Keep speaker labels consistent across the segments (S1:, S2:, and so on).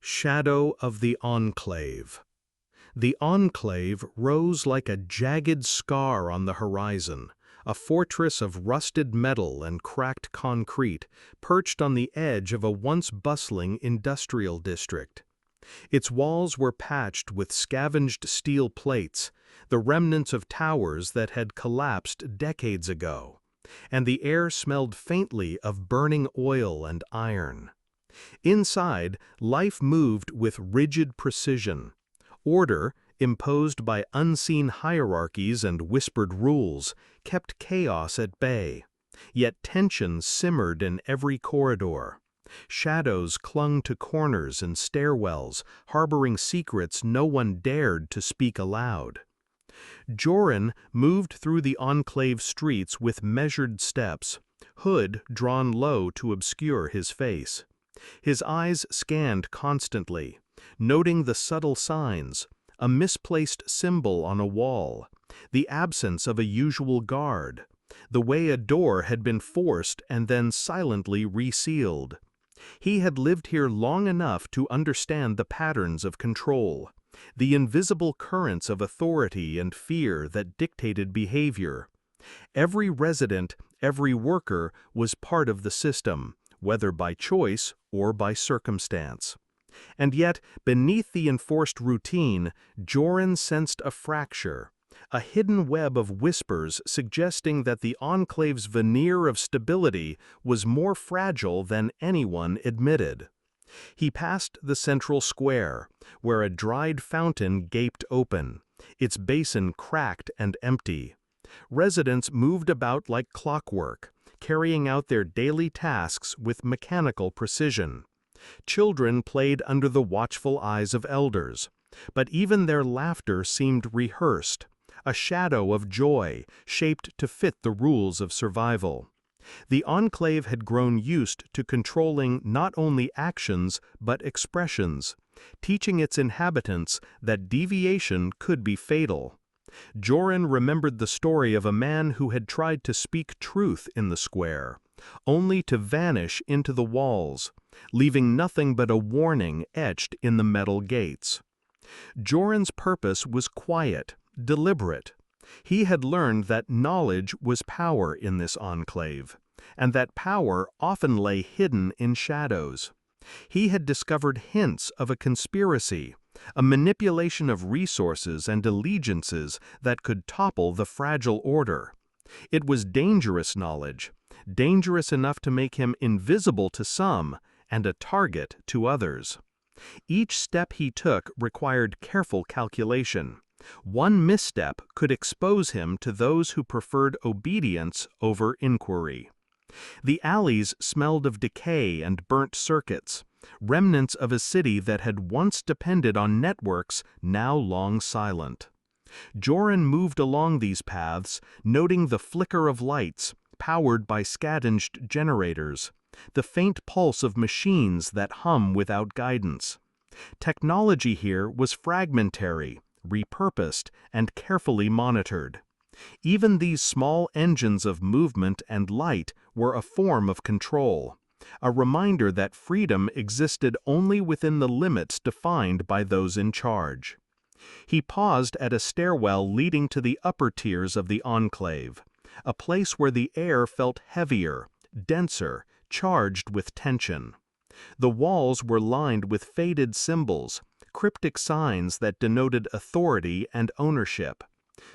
S1: Shadow of the Enclave. The Enclave rose like a jagged scar on the horizon, a fortress of rusted metal and cracked concrete, perched on the edge of a once bustling industrial district. Its walls were patched with scavenged steel plates, the remnants of towers that had collapsed decades ago, and the air smelled faintly of burning oil and iron. Inside, life moved with rigid precision. Order, imposed by unseen hierarchies and whispered rules, kept chaos at bay. Yet tension simmered in every corridor. Shadows clung to corners and stairwells, harboring secrets no one dared to speak aloud. Joran moved through the Enclave streets with measured steps, hood drawn low to obscure his face. His eyes scanned constantly, noting the subtle signs, a misplaced symbol on a wall, the absence of a usual guard, the way a door had been forced and then silently resealed. He had lived here long enough to understand the patterns of control, the invisible currents of authority and fear that dictated behavior. Every resident, every worker was part of the system, whether by choice or by circumstance. And yet, beneath the enforced routine, Joran sensed a fracture, a hidden web of whispers suggesting that the Enclave's veneer of stability was more fragile than anyone admitted. He passed the central square, where a dried fountain gaped open, its basin cracked and empty. Residents moved about like clockwork, carrying out their daily tasks with mechanical precision. Children played under the watchful eyes of elders, but even their laughter seemed rehearsed, a shadow of joy shaped to fit the rules of survival. The Enclave had grown used to controlling not only actions but expressions, teaching its inhabitants that deviation could be fatal. Joran remembered the story of a man who had tried to speak truth in the square, only to vanish into the walls, leaving nothing but a warning etched in the metal gates. Joran's purpose was quiet, deliberate. He had learned that knowledge was power in this Enclave, and that power often lay hidden in shadows. He had discovered hints of a conspiracy, a manipulation of resources and allegiances that could topple the fragile order. It was dangerous knowledge, dangerous enough to make him invisible to some and a target to others. Each step he took required careful calculation. One misstep could expose him to those who preferred obedience over inquiry. The alleys smelled of decay and burnt circuits, remnants of a city that had once depended on networks now long silent. Joran moved along these paths, noting the flicker of lights, powered by scavenged generators, the faint pulse of machines that hum without guidance. Technology here was fragmentary, repurposed, and carefully monitored. Even these small engines of movement and light were a form of control, a reminder that freedom existed only within the limits defined by those in charge. He paused at a stairwell leading to the upper tiers of the Enclave, a place where the air felt heavier, denser, charged with tension. The walls were lined with faded symbols, cryptic signs that denoted authority and ownership.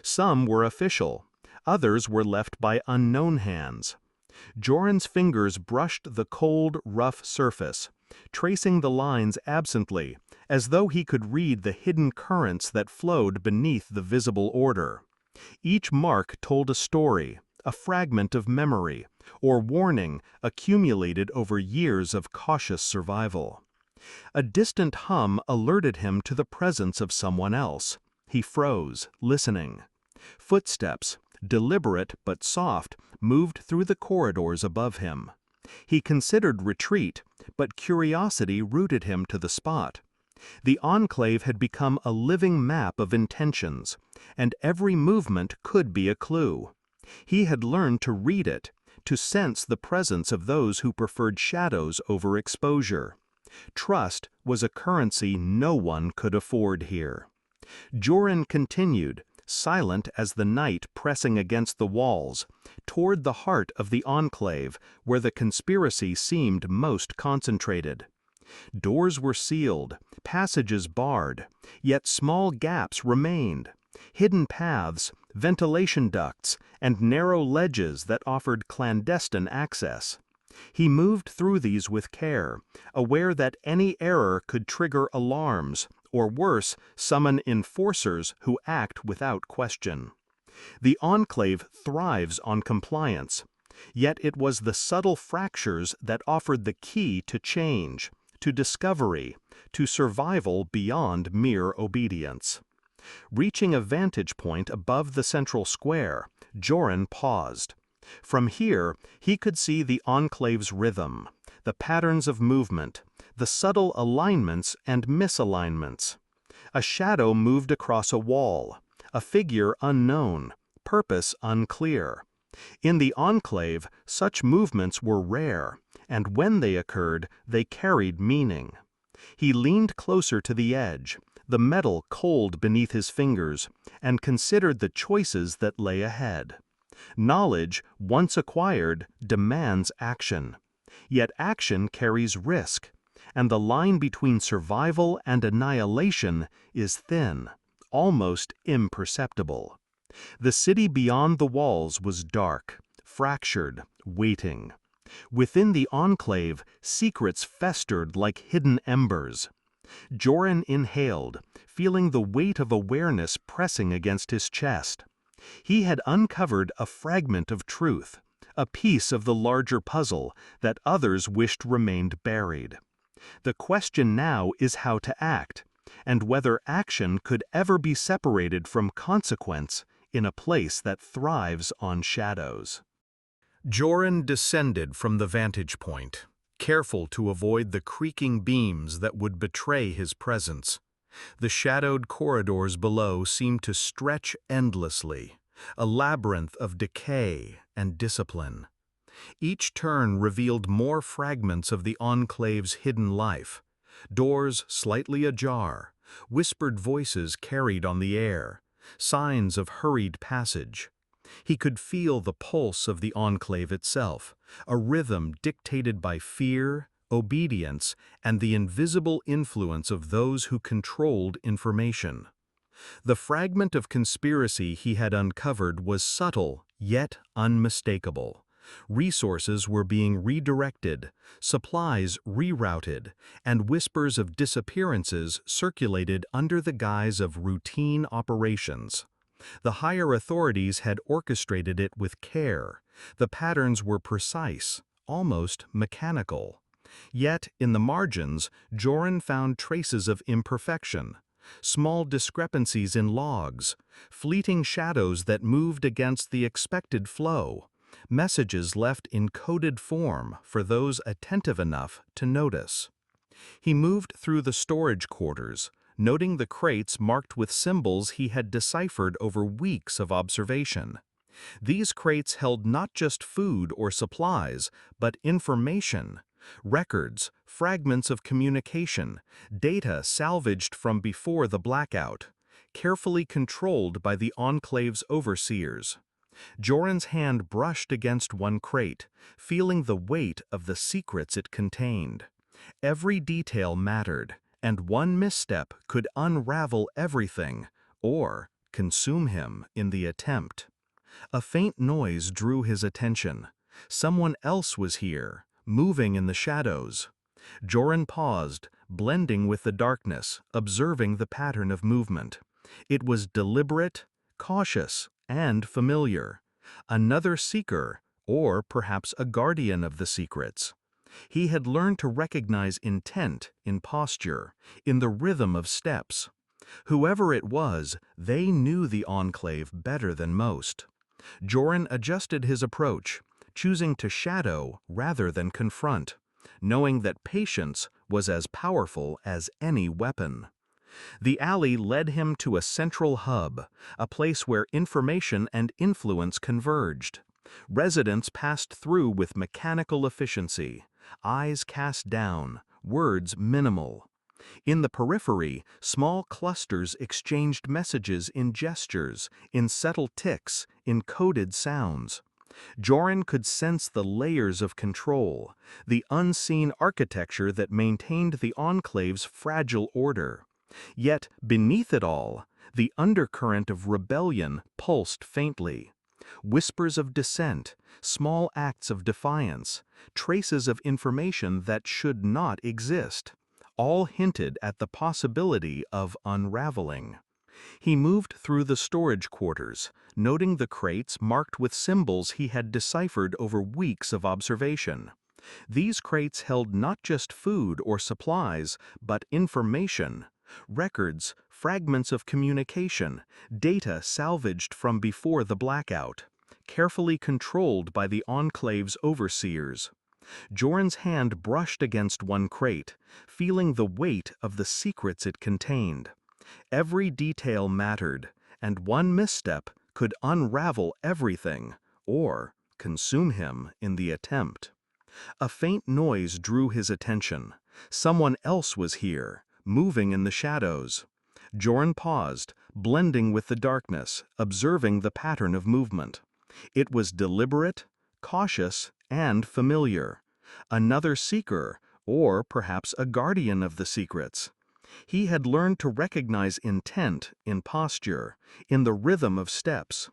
S1: Some were official, others were left by unknown hands. Joran's fingers brushed the cold, rough surface, tracing the lines absently, as though he could read the hidden currents that flowed beneath the visible order. Each mark told a story, a fragment of memory, or warning accumulated over years of cautious survival. A distant hum alerted him to the presence of someone else. He froze, listening. Footsteps, deliberate but soft, moved through the corridors above him. He considered retreat, but curiosity rooted him to the spot. The Enclave had become a living map of intentions, and every movement could be a clue. He had learned to read it, to sense the presence of those who preferred shadows over exposure. Trust was a currency no one could afford here. Joran continued, silent as the night pressing against the walls, toward the heart of the Enclave where the conspiracy seemed most concentrated. Doors were sealed, passages barred, yet small gaps remained, hidden paths, ventilation ducts, and narrow ledges that offered clandestine access. He moved through these with care, aware that any error could trigger alarms, or worse, summon enforcers who act without question. The Enclave thrives on compliance, yet it was the subtle fractures that offered the key to change, to discovery, to survival beyond mere obedience. Reaching a vantage point above the central square, Joran paused. From here, he could see the Enclave's rhythm, the patterns of movement, the subtle alignments and misalignments. A shadow moved across a wall, a figure unknown, purpose unclear. In the Enclave, such movements were rare, and when they occurred, they carried meaning. He leaned closer to the edge, the metal cold beneath his fingers, and considered the choices that lay ahead. Knowledge, once acquired, demands action. Yet action carries risk, and the line between survival and annihilation is thin, almost imperceptible. The city beyond the walls was dark, fractured, waiting. Within the Enclave, secrets festered like hidden embers. Joran inhaled, feeling the weight of awareness pressing against his chest. He had uncovered a fragment of truth, a piece of the larger puzzle that others wished remained buried. The question now is how to act, and whether action could ever be separated from consequence in a place that thrives on shadows. Joran descended from the vantage point, careful to avoid the creaking beams that would betray his presence. The shadowed corridors below seemed to stretch endlessly, a labyrinth of decay and discipline. Each turn revealed more fragments of the Enclave's hidden life, doors slightly ajar, whispered voices carried on the air, signs of hurried passage. He could feel the pulse of the Enclave itself, a rhythm dictated by fear, obedience, and the invisible influence of those who controlled information. The fragment of conspiracy he had uncovered was subtle, yet unmistakable. Resources were being redirected, supplies rerouted, and whispers of disappearances circulated under the guise of routine operations. The higher authorities had orchestrated it with care. The patterns were precise, almost mechanical. Yet, in the margins, Joran found traces of imperfection, small discrepancies in logs, fleeting shadows that moved against the expected flow, messages left in coded form for those attentive enough to notice. He moved through the storage quarters, noting the crates marked with symbols he had deciphered over weeks of observation. These crates held not just food or supplies, but information, records, fragments of communication, data salvaged from before the blackout, carefully controlled by the Enclave's overseers. Joran's hand brushed against one crate, feeling the weight of the secrets it contained. Every detail mattered, and one misstep could unravel everything, or consume him in the attempt. A faint noise drew his attention. Someone else was here, moving in the shadows. Joran paused, blending with the darkness, observing the pattern of movement. It was deliberate, cautious, and familiar. Another seeker, or perhaps a guardian of the secrets. He had learned to recognize intent in posture, in the rhythm of steps. Whoever it was, they knew the Enclave better than most. Joran adjusted his approach, choosing to shadow rather than confront, knowing that patience was as powerful as any weapon. The alley led him to a central hub, a place where information and influence converged. Residents passed through with mechanical efficiency, eyes cast down, words minimal. In the periphery, small clusters exchanged messages in gestures, in subtle ticks, in coded sounds. Joran could sense the layers of control, the unseen architecture that maintained the Enclave's fragile order. Yet, beneath it all, the undercurrent of rebellion pulsed faintly. Whispers of dissent, small acts of defiance, traces of information that should not exist, all hinted at the possibility of unraveling. He moved through the storage quarters, noting the crates marked with symbols he had deciphered over weeks of observation. These crates held not just food or supplies, but information, records, fragments of communication, data salvaged from before the blackout, carefully controlled by the Enclave's overseers. Joran's hand brushed against one crate, feeling the weight of the secrets it contained. Every detail mattered, and one misstep could unravel everything, or consume him in the attempt. A faint noise drew his attention. Someone else was here, moving in the shadows. Joran paused, blending with the darkness, observing the pattern of movement. It was deliberate, cautious, and familiar. Another seeker, or perhaps a guardian of the secrets. He had learned to recognize intent in posture, in the rhythm of steps.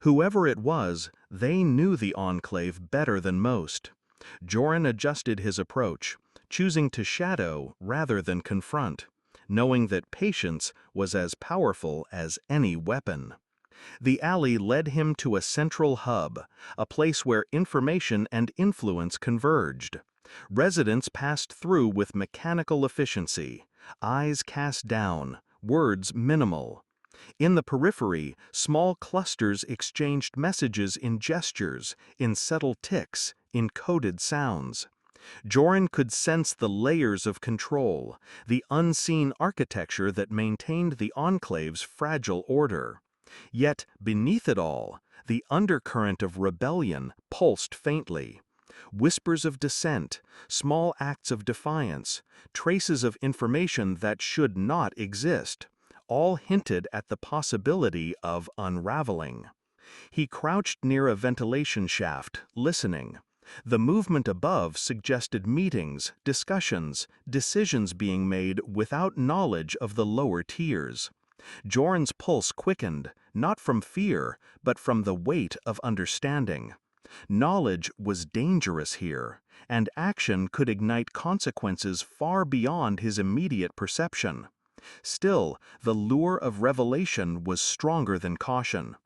S1: Whoever it was, they knew the Enclave better than most. Joran adjusted his approach, choosing to shadow rather than confront, knowing that patience was as powerful as any weapon. The alley led him to a central hub, a place where information and influence converged. Residents passed through with mechanical efficiency, eyes cast down, words minimal. In the periphery, small clusters exchanged messages in gestures, in subtle ticks, in coded sounds. Joran could sense the layers of control, the unseen architecture that maintained the Enclave's fragile order. Yet, beneath it all, the undercurrent of rebellion pulsed faintly. Whispers of dissent, small acts of defiance, traces of information that should not exist, all hinted at the possibility of unraveling. He crouched near a ventilation shaft, listening. The movement above suggested meetings, discussions, decisions being made without knowledge of the lower tiers. Joran's pulse quickened, not from fear, but from the weight of understanding. Knowledge was dangerous here, and action could ignite consequences far beyond his immediate perception. Still, the lure of revelation was stronger than caution.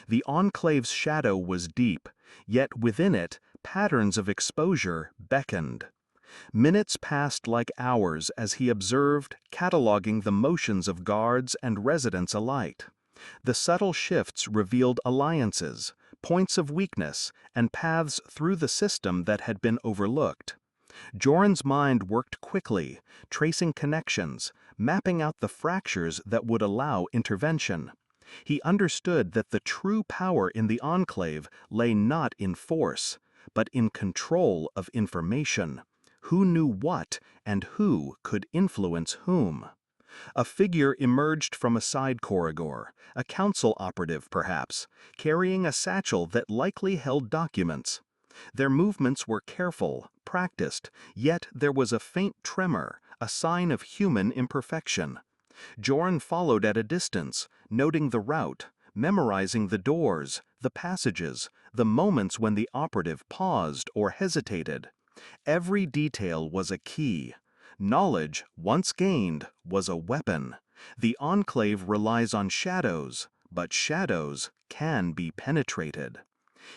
S1: The Enclave's shadow was deep, yet within it, patterns of exposure beckoned. Minutes passed like hours as he observed, cataloging the motions of guards and residents alike. The subtle shifts revealed alliances, points of weakness, and paths through the system that had been overlooked. Joran's mind worked quickly, tracing connections, mapping out the fractures that would allow intervention. He understood that the true power in the Enclave lay not in force, but in control of information. Who knew what, and who could influence whom? A figure emerged from a side corridor, a council operative perhaps, carrying a satchel that likely held documents. Their movements were careful, practiced, yet there was a faint tremor, a sign of human imperfection. Joran followed at a distance, noting the route, memorizing the doors, the passages, the moments when the operative paused or hesitated. Every detail was a key. Knowledge, once gained, was a weapon. The Enclave relies on shadows, but shadows can be penetrated.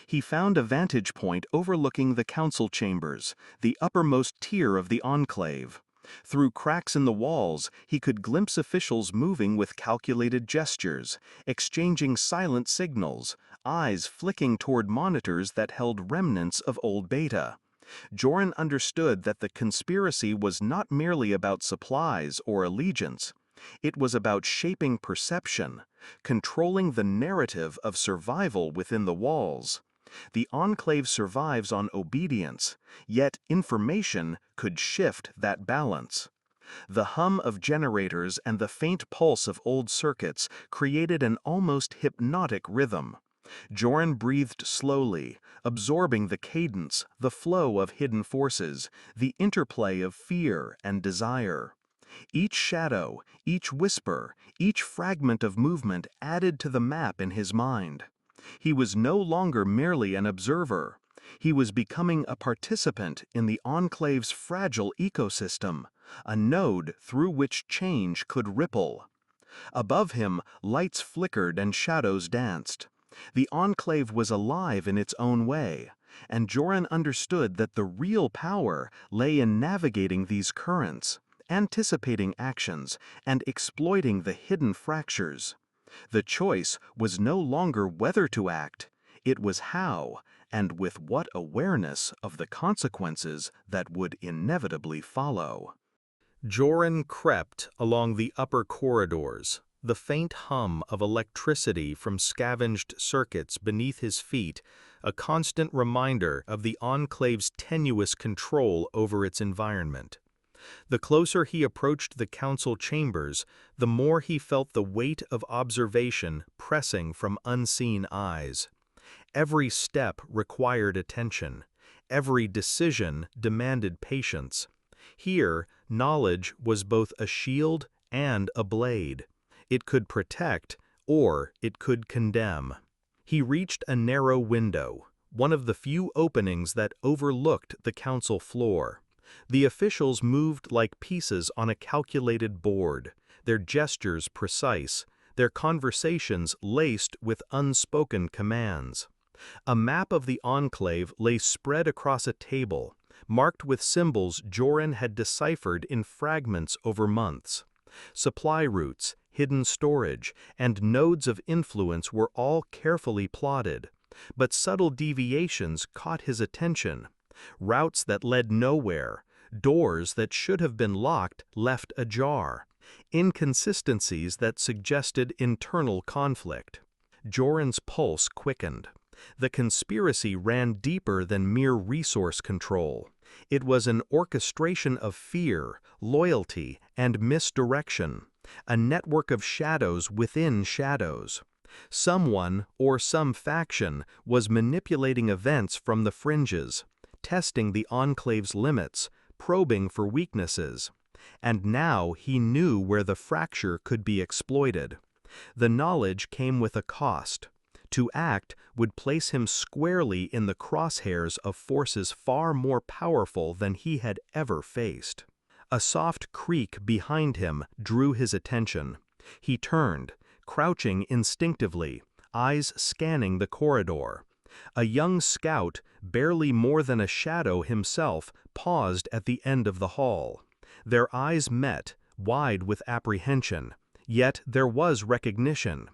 S1: He found a vantage point overlooking the council chambers, the uppermost tier of the Enclave. Through cracks in the walls, he could glimpse officials moving with calculated gestures, exchanging silent signals, eyes flicking toward monitors that held remnants of old beta. Joran understood that the conspiracy was not merely about supplies or allegiance. It was about shaping perception, controlling the narrative of survival within the walls.
S2: The Enclave survives on obedience, yet information could shift that balance. The hum of generators and the faint pulse of old circuits created an almost hypnotic rhythm. Joran breathed slowly, absorbing the cadence, the flow of hidden forces, the interplay of fear and desire. Each shadow, each whisper, each fragment of movement added to the map in his mind. He was no longer merely an observer. He was becoming a participant in the Enclave's fragile ecosystem, a node through which change could ripple. Above him, lights flickered and shadows danced. The Enclave was alive in its own way, and Joran understood that the real power lay in navigating these currents, anticipating actions, and exploiting the hidden fractures. The choice was no longer whether to act, it was how, and with what awareness of the consequences that would inevitably follow.
S1: Joran crept along the upper corridors, the faint hum of electricity from scavenged circuits beneath his feet, a constant reminder of the Enclave's tenuous control over its environment. The closer he approached the council chambers, the more he felt the weight of observation pressing from unseen eyes. Every step required attention. Every decision demanded patience. Here, knowledge was both a shield and a blade. It could protect, or it could condemn. He reached a narrow window, one of the few openings that overlooked the council floor. The officials moved like pieces on a calculated board, their gestures precise, their conversations laced with unspoken commands. A map of the Enclave lay spread across a table, marked with symbols Joran had deciphered in fragments over months. Supply routes, hidden storage, and nodes of influence were all carefully plotted, but subtle deviations caught his attention. Routes that led nowhere, doors that should have been locked left ajar, inconsistencies that suggested internal conflict. Joran's pulse quickened. The conspiracy ran deeper than mere resource control. It was an orchestration of fear, loyalty, and misdirection, a network of shadows within shadows. Someone or some faction was manipulating events from the fringes, testing the Enclave's limits, probing for weaknesses. And now he knew where the fracture could be exploited. The knowledge came with a cost. To act would place him squarely in the crosshairs of forces far more powerful than he had ever faced. A soft creak behind him drew his attention. He turned, crouching instinctively, eyes scanning the corridor. A young scout, barely more than a shadow himself, paused at the end of the hall. Their eyes met, wide with apprehension, yet there was recognition.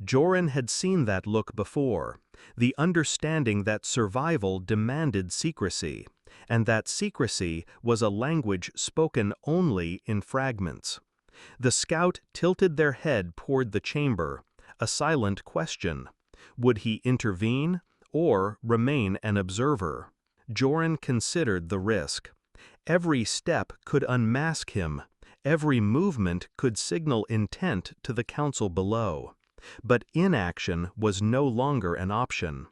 S1: Joran had seen that look before, the understanding that survival demanded secrecy, and that secrecy was a language spoken only in fragments. The scout tilted their head toward the chamber, a silent question. Would he intervene or remain an observer? Joran considered the risk. Every step could unmask him, every movement could signal intent to the council below. But inaction was no longer an option.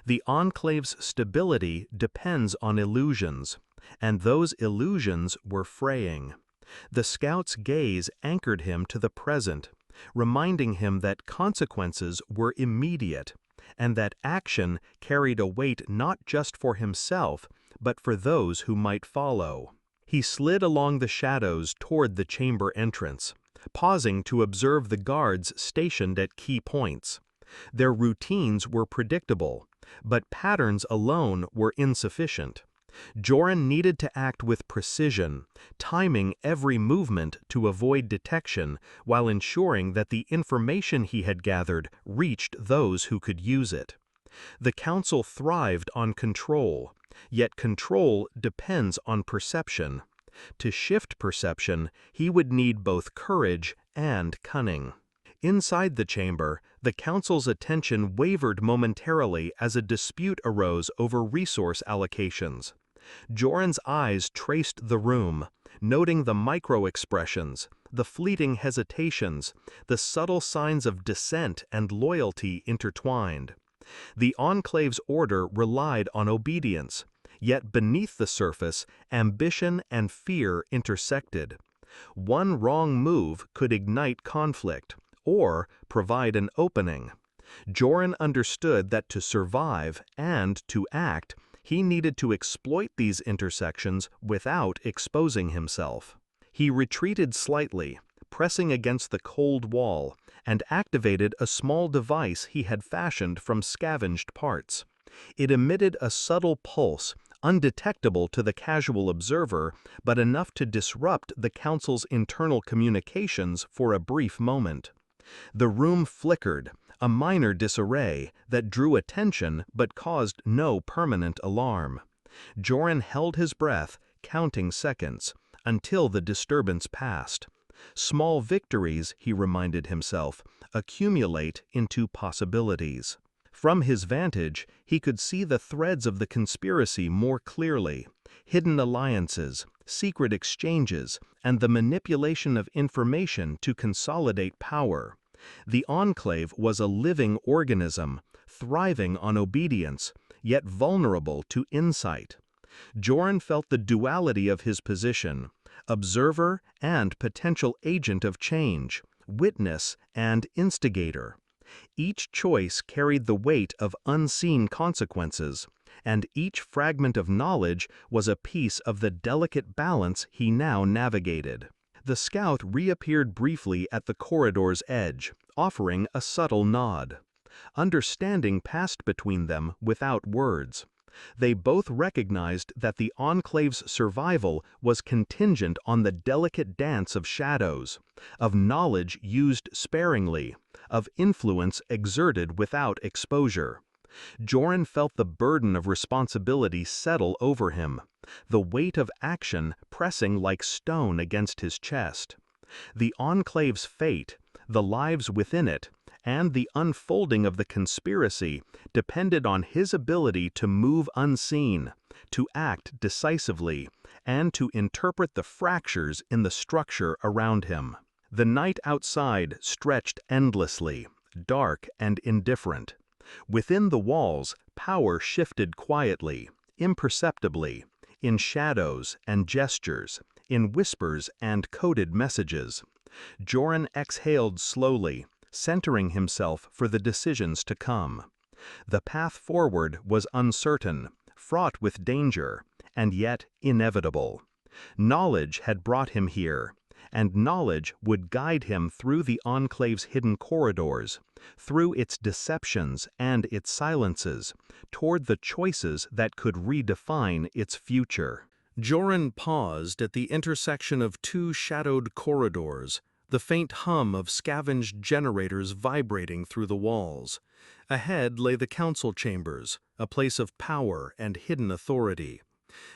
S1: The Enclave's stability depends on illusions, and those illusions were fraying. The scout's gaze anchored him to the present, reminding him that consequences were immediate, and that action carried a weight not just for himself, but for those who might follow. He slid along the shadows toward the chamber entrance, pausing to observe the guards stationed at key points. Their routines were predictable, but patterns alone were insufficient. Joran needed to act with precision, timing every movement to avoid detection while ensuring that the information he had gathered reached those who could use it. The council thrived on control, yet control depends on perception. To shift perception, he would need both courage and cunning. Inside the chamber, the council's attention wavered momentarily as a dispute arose over resource allocations. Joran's eyes traced the room, noting the micro-expressions, the fleeting hesitations, the subtle signs of dissent and loyalty intertwined. The Enclave's order relied on obedience, yet beneath the surface, ambition and fear intersected. One wrong move could ignite conflict, or provide an opening. Joran understood that to survive and to act, he needed to exploit these intersections without exposing himself. He retreated slightly, pressing against the cold wall, and activated a small device he had fashioned from scavenged parts. It emitted a subtle pulse, undetectable to the casual observer, but enough to disrupt the council's internal communications for a brief moment. The room flickered, a minor disarray that drew attention but caused no permanent alarm. Joran held his breath, counting seconds, until the disturbance passed. Small victories, he reminded himself, accumulate into possibilities. From his vantage, he could see the threads of the conspiracy more clearly: hidden alliances, secret exchanges, and the manipulation of information to consolidate power. The Enclave was a living organism, thriving on obedience, yet vulnerable to insight. Joran felt the duality of his position: observer and potential agent of change, witness and instigator. Each choice carried the weight of unseen consequences, and each fragment of knowledge was a piece of the delicate balance he now navigated. The scout reappeared briefly at the corridor's edge, offering a subtle nod. Understanding passed between them without words. They both recognized that the Enclave's survival was contingent on the delicate dance of shadows, of knowledge used sparingly, of influence exerted without exposure. Joran felt the burden of responsibility settle over him, the weight of action pressing like stone against his chest. The Enclave's fate, the lives within it, and the unfolding of the conspiracy depended on his ability to move unseen, to act decisively, and to interpret the fractures in the structure around him. The night outside stretched endlessly, dark and indifferent. Within the walls, power shifted quietly, imperceptibly, in shadows and gestures, in whispers and coded messages. Joran exhaled slowly, centering himself for the decisions to come. The path forward was uncertain, fraught with danger, and yet inevitable. Knowledge had brought him here, and knowledge would guide him through the Enclave's hidden corridors, through its deceptions and its silences, toward the choices that could redefine its future. Joran paused at the intersection of two shadowed corridors, the faint hum of scavenged generators vibrating through the walls. Ahead lay the council chambers, a place of power and hidden authority.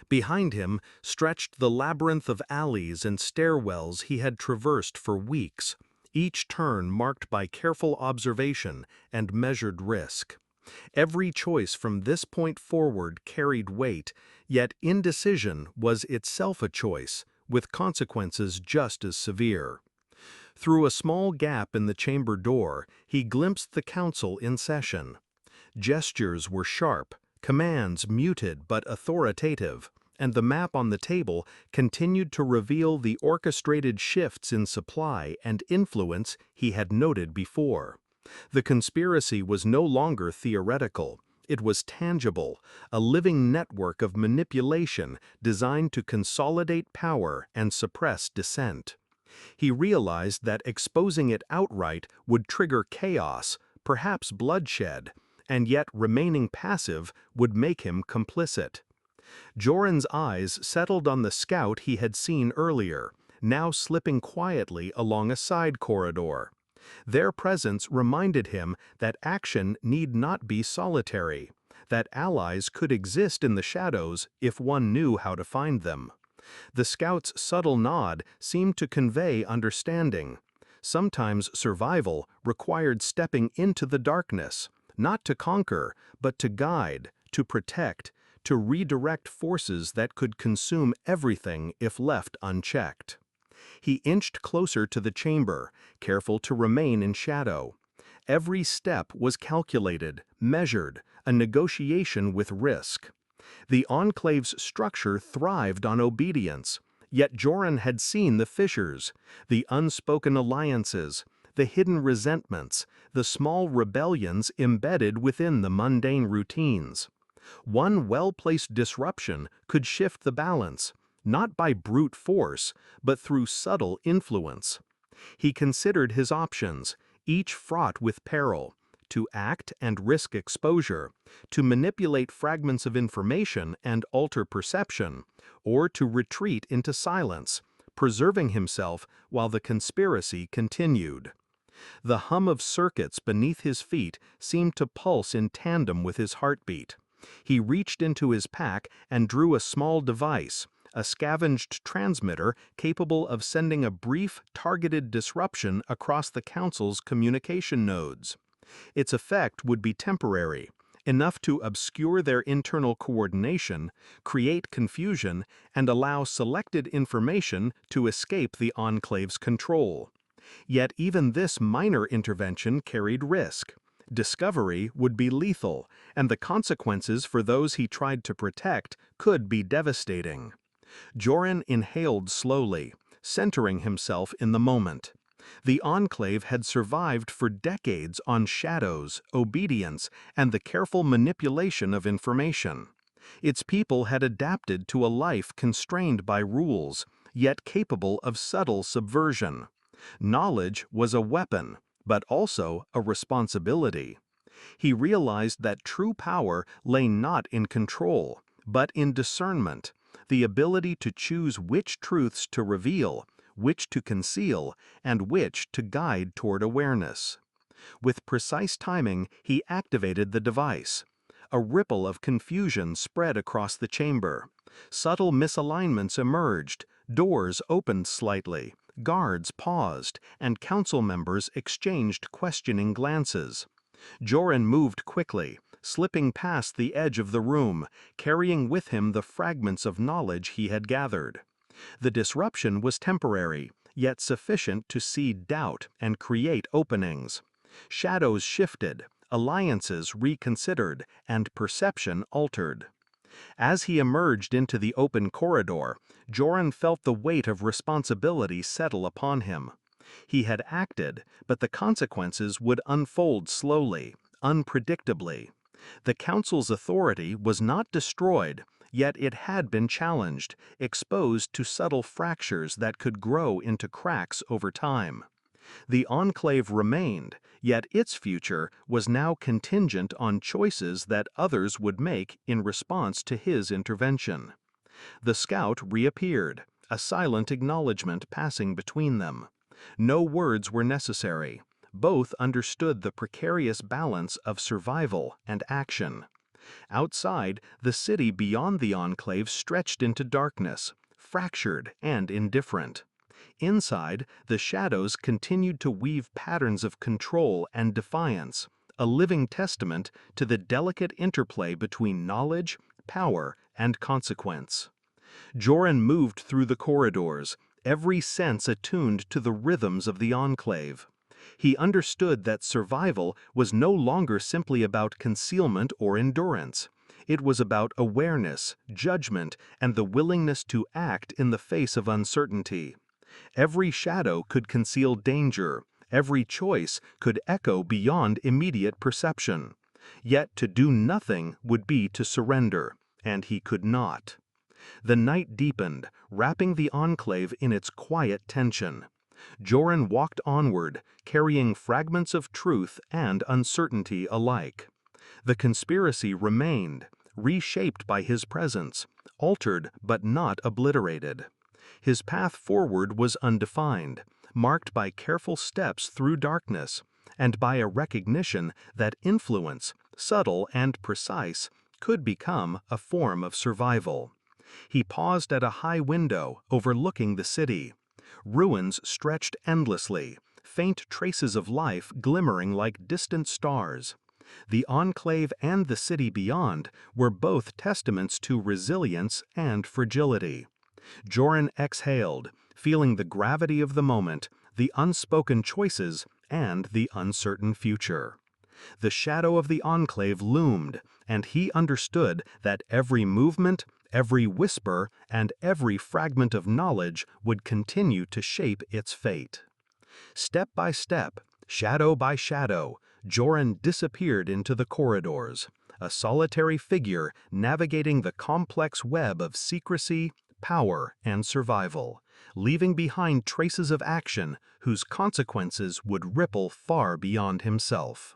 S1: Behind him stretched the labyrinth of alleys and stairwells he had traversed for weeks, each turn marked by careful observation and measured risk. Every choice from this point forward carried weight, yet indecision was itself a choice, with consequences just as severe. Through a small gap in the chamber door, he glimpsed the council in session. Gestures were sharp, commands muted but authoritative, and the map on the table continued to reveal the orchestrated shifts in supply and influence he had noted before. The conspiracy was no longer theoretical. It was tangible, a living network of manipulation designed to consolidate power and suppress dissent. He realized that exposing it outright would trigger chaos, perhaps bloodshed, and yet remaining passive would make him complicit. Joran's eyes settled on the scout he had seen earlier, now slipping quietly along a side corridor. Their presence reminded him that action need not be solitary, that allies could exist in the shadows if one knew how to find them. The scout's subtle nod seemed to convey understanding. Sometimes survival required stepping into the darkness, not to conquer, but to guide, to protect, to redirect forces that could consume everything if left unchecked. He inched closer to the chamber, careful to remain in shadow. Every step was calculated, measured, a negotiation with risk. The Enclave's structure thrived on obedience, yet Joran had seen the fissures, the unspoken alliances, the hidden resentments, the small rebellions embedded within the mundane routines. One well-placed disruption could shift the balance, not by brute force, but through subtle influence. He considered his options, each fraught with peril: to act and risk exposure, to manipulate fragments of information and alter perception, or to retreat into silence, preserving himself while the conspiracy continued. The hum of circuits beneath his feet seemed to pulse in tandem with his heartbeat. He reached into his pack and drew a small device, a scavenged transmitter capable of sending a brief, targeted disruption across the Council's communication nodes. Its effect would be temporary, enough to obscure their internal coordination, create confusion, and allow selected information to escape the Enclave's control. Yet even this minor intervention carried risk. Discovery would be lethal, and the consequences for those he tried to protect could be devastating. Joran inhaled slowly, centering himself in the moment. The Enclave had survived for decades on shadows, obedience, and the careful manipulation of information. Its people had adapted to a life constrained by rules, yet capable of subtle subversion. Knowledge was a weapon, but also a responsibility. He realized that true power lay not in control, but in discernment, the ability to choose which truths to reveal, which to conceal, and which to guide toward awareness. With precise timing, he activated the device. A ripple of confusion spread across the chamber. Subtle misalignments emerged, doors opened slightly, guards paused, and council members exchanged questioning glances. Joran moved quickly, slipping past the edge of the room, carrying with him the fragments of knowledge he had gathered. The disruption was temporary, yet sufficient to seed doubt and create openings. Shadows shifted, alliances reconsidered, and perception altered. As he emerged into the open corridor, Joran felt the weight of responsibility settle upon him. He had acted, but the consequences would unfold slowly, unpredictably. The Council's authority was not destroyed, yet it had been challenged, exposed to subtle fractures that could grow into cracks over time. The Enclave remained, yet its future was now contingent on choices that others would make in response to his intervention. The scout reappeared, a silent acknowledgement passing between them. No words were necessary. Both understood the precarious balance of survival and action. Outside, the city beyond the Enclave stretched into darkness, fractured and indifferent. Inside, the shadows continued to weave patterns of control and defiance, a living testament to the delicate interplay between knowledge, power, and consequence. Joran moved through the corridors, every sense attuned to the rhythms of the Enclave. He understood that survival was no longer simply about concealment or endurance. It was about awareness, judgment, and the willingness to act in the face of uncertainty. Every shadow could conceal danger, every choice could echo beyond immediate perception. Yet to do nothing would be to surrender, and he could not. The night deepened, wrapping the Enclave in its quiet tension. Joran walked onward, carrying fragments of truth and uncertainty alike. The conspiracy remained, reshaped by his presence, altered but not obliterated. His path forward was undefined, marked by careful steps through darkness, and by a recognition that influence, subtle and precise, could become a form of survival. He paused at a high window overlooking the city. Ruins stretched endlessly,
S2: faint traces of life glimmering like distant stars. The Enclave and the city beyond were both testaments to resilience and fragility. Joran exhaled, feeling the gravity of the moment, the unspoken choices, and the uncertain future. The shadow of the Enclave loomed, and he understood that every movement, every whisper, and every fragment of knowledge would continue to shape its fate. Step by step, shadow by shadow, Joran disappeared into the corridors, a solitary figure navigating the complex web of secrecy, power, and survival, leaving behind traces of action whose consequences would ripple far beyond himself.